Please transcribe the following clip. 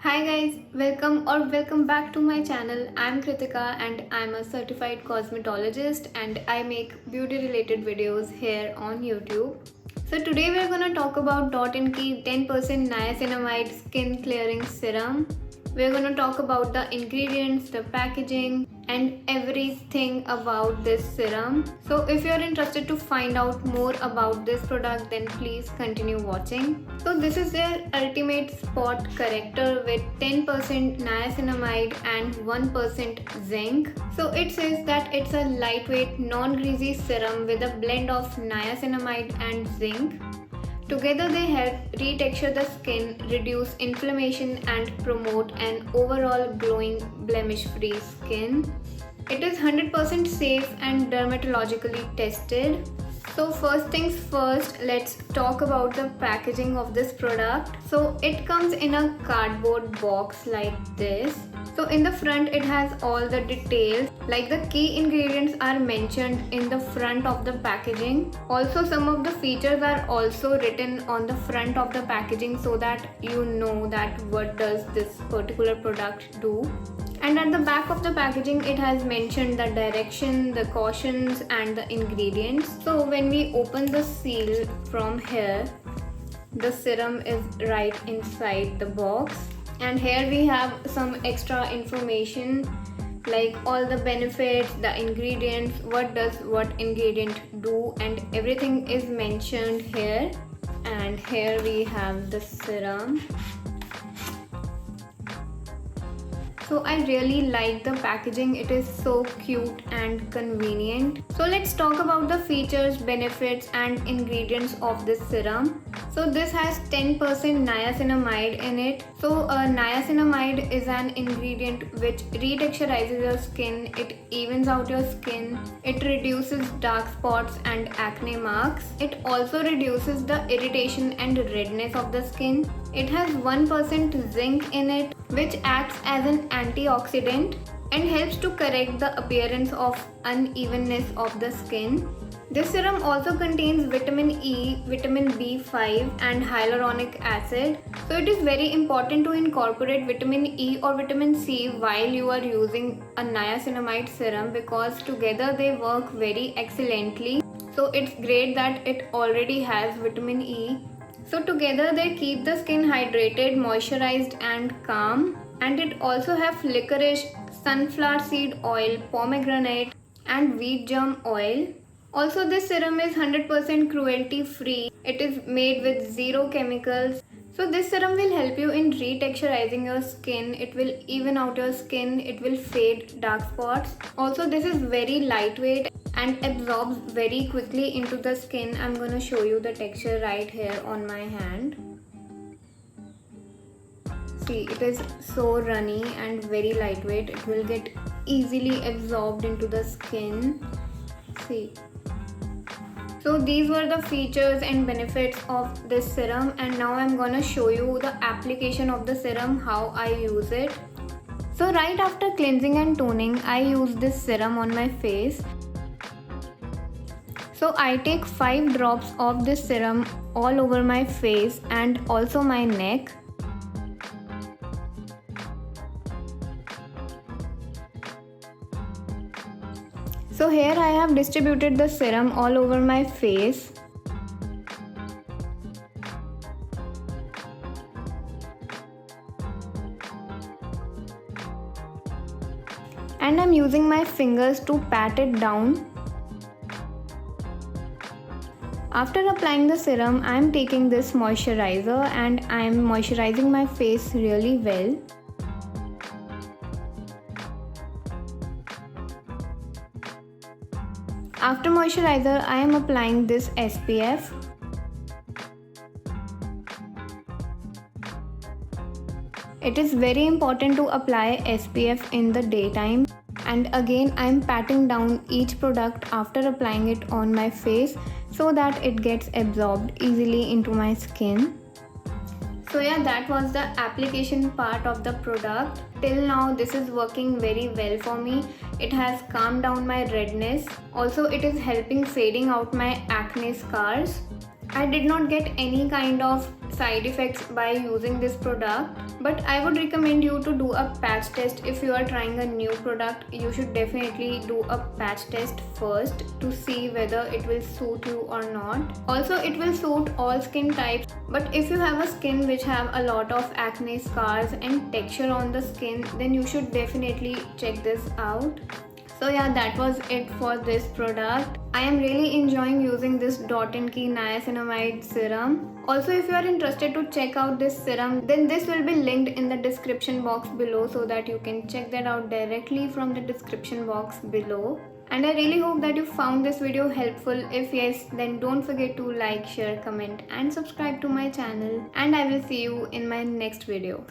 Hi guys, welcome back to my channel. I'm Kritika and I'm a certified cosmetologist and I make beauty related videos here on YouTube. So today we're gonna talk about Dot & Key 10% niacinamide skin clearing serum. We're gonna talk about the ingredients, the packaging and everything about this serum. So if you're interested to find out more about this product, then please continue watching. So this is their ultimate spot corrector with 10% niacinamide and 1% zinc. So it says that it's a lightweight non-greasy serum with a blend of niacinamide and zinc. Together they help retexture the skin, reduce inflammation and promote an overall glowing blemish-free skin. It is 100% safe and dermatologically tested. So first things first, let's talk about the packaging of this product. So it comes in a cardboard box like this. So in the front it has all the details, like the key ingredients are mentioned in the front of the packaging. Also some of the features are also written on the front of the packaging so that you know that what does this particular product do. And at the back of the packaging it has mentioned the direction, the cautions and the ingredients. So when we open the seal from here, the serum is right inside the box. And here we have some extra information like all the benefits, the ingredients, what does what ingredient do, and everything is mentioned here. And here we have the serum. So I really like the packaging, it is so cute and convenient. So let's talk about the features, benefits and ingredients of this serum. So this has 10% niacinamide in it. So niacinamide is an ingredient which retexturizes your skin, it evens out your skin, it reduces dark spots and acne marks. It also reduces the irritation and redness of the skin. It has 1% zinc in it, which acts as an antioxidant and helps to correct the appearance of unevenness of the skin. This serum also contains vitamin E, vitamin B5 and hyaluronic acid. So it is very important to incorporate vitamin E or vitamin C while you are using a niacinamide serum because together they work very excellently. So it's great that it already has vitamin E. So together they keep the skin hydrated, moisturized and calm. And it also have licorice, sunflower seed oil, pomegranate and wheat germ oil. Also this serum is 100% cruelty free. It is made with zero chemicals. So this serum will help you in retexturizing your skin. It will even out your skin. It will fade dark spots. Also this is very lightweight and absorbs very quickly into the skin. I'm going to show you the texture right here on my hand. See, it is so runny and very lightweight. It will get easily absorbed into the skin. See. So these were the features and benefits of this serum, and now I'm gonna show you the application of the serum, how I use it. So right after cleansing and toning, I use this serum on my face. So I take 5 drops of this serum all over my face and also my neck. So here I have distributed the serum all over my face. And I'm using my fingers to pat it down. After applying the serum, I am taking this moisturizer and I am moisturizing my face really well. After moisturizer, I am applying this SPF. It is very important to apply SPF in the daytime. And again, I am patting down each product after applying it on my face so that it gets absorbed easily into my skin. So yeah, that was the application part of the product. Till now this is working very well for me. It has calmed down my redness. Also it is helping fading out my acne scars. I did not get any kind of side effects by using this product, but I would recommend you to do a patch test. If you are trying a new product, you should definitely do a patch test first to see whether it will suit you or not. Also, it will suit all skin types, but if you have a skin which have a lot of acne scars and texture on the skin, then you should definitely check this out. So yeah, that was it for this product. I am really enjoying using this Dot & Key Niacinamide serum. Also, if you are interested to check out this serum, then this will be linked in the description box below so that you can check that out directly from the description box below. And I really hope that you found this video helpful. If yes, then don't forget to like, share, comment and subscribe to my channel. And I will see you in my next video.